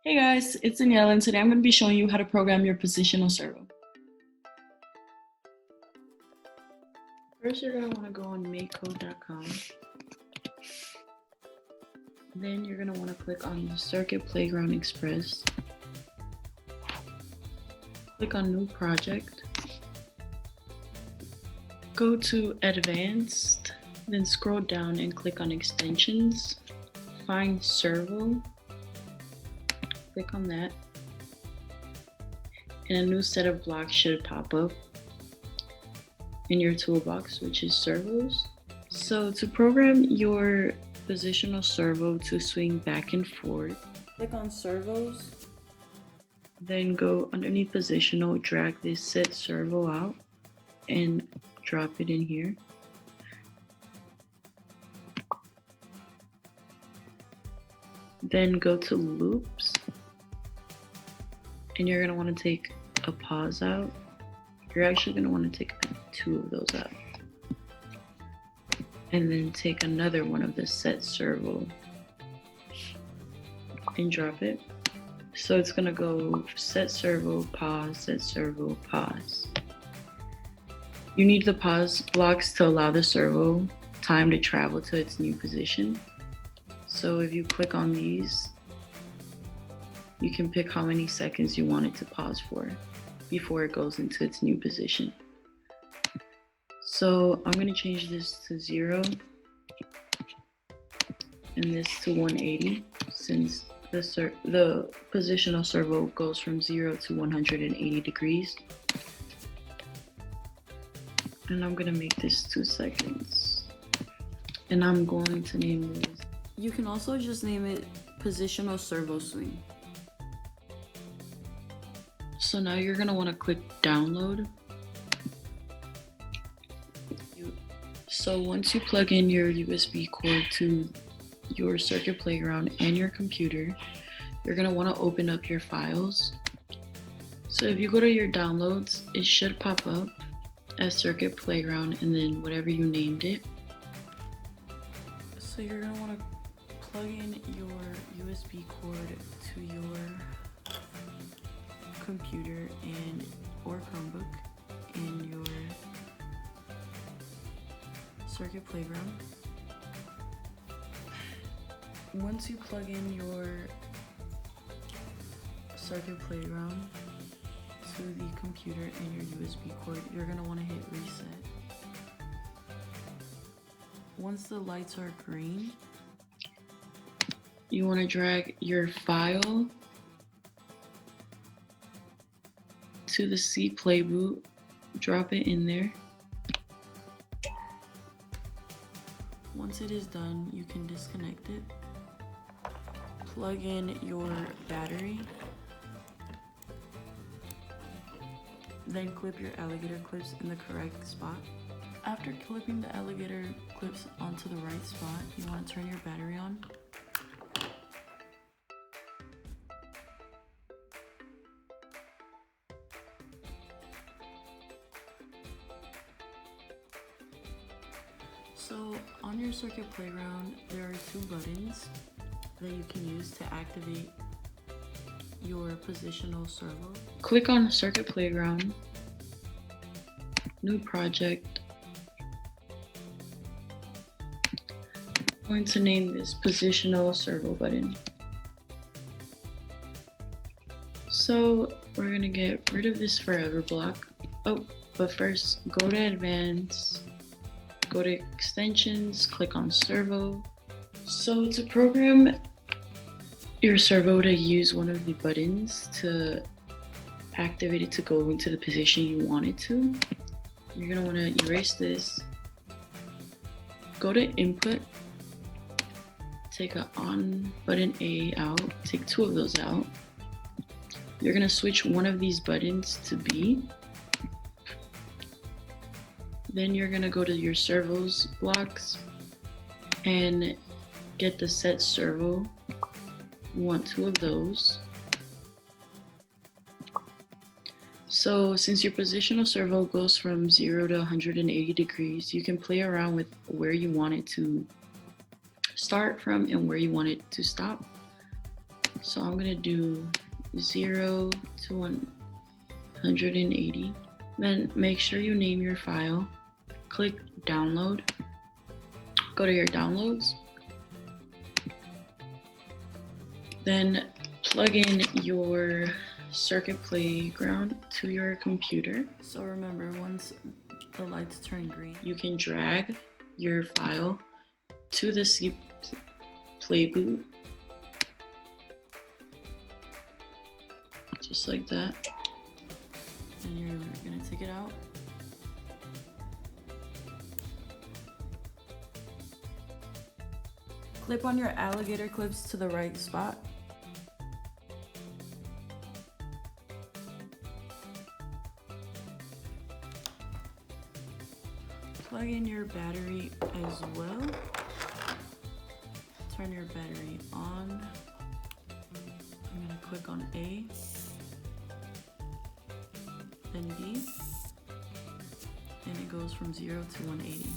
Hey guys, it's Danielle and today I'm going to be showing you how to program your positional servo. First you're going to want to go on makecode.com. Then you're going to want to click on the Circuit Playground Express. Click on New Project. Go to Advanced, then scroll down and click on Extensions. Find Servo. Click on that. And a new set of blocks should pop up in your toolbox, which is servos. So to program your positional servo to swing back and forth, click on servos, then go underneath positional, drag this set servo out and drop it in here. Then go to loops and you're going to want to take a pause out. You're actually going to want to take 2 of those out. And then take another one of the set servo and drop it. So it's going to go set servo, pause, pause. You need the pause blocks to allow the servo time to travel to its new position. So if you click on these, you can pick how many seconds you want it to pause for before it goes into its new position. So I'm going to change this to 0 and this to 180 since the positional servo goes from 0 to 180 degrees. And I'm going to make this 2 seconds. And I'm going to name this. You can also just name it positional servo swing. So now you're going to want to click download. So once you plug in your USB cord to your Circuit Playground and your computer, you're going to want to open up your files. So if you go to your downloads, it should pop up as Circuit Playground and then whatever you named it. So you're going to want to plug in your USB cord to your computer and or Chromebook in your Circuit Playground. Once you plug in your Circuit Playground to the computer and your USB cord, you're going to want to hit reset. Once the lights are green, you want to drag your file to the C play boot, drop it in there. Once it is done, you can disconnect it. Plug in your battery. Then clip your alligator clips in the correct spot. After clipping the alligator clips onto the right spot, you want to turn your battery on. So on your Circuit Playground, there are 2 buttons that you can use to activate your positional servo. Click on Circuit Playground, New Project. I'm going to name this Positional Servo button. So we're going to get rid of this forever block. Oh, but first go to Advanced. Go to Extensions, click on Servo. So to program your servo to use one of the buttons to activate it to go into the position you want it to, you're going to want to erase this. Go to Input, take an on button A out, take 2 of those out. You're going to switch one of these buttons to B. Then you're going to go to your servos blocks and get the set servo. You want 2 of those. So since your positional servo goes from 0 to 180 degrees, you can play around with where you want it to start from and where you want it to stop. So I'm gonna do 0 to 180. Then make sure you name your file. Click download. Go to your downloads. Then plug in your circuit playground to your computer. So remember, once the lights turn green, you can drag your file to the C play boot. Just like that. And you're gonna take it out. Clip on your alligator clips to the right spot. Plug in your battery as well. Turn your battery on. I'm gonna click on A, then B, and it goes from 0 to 180.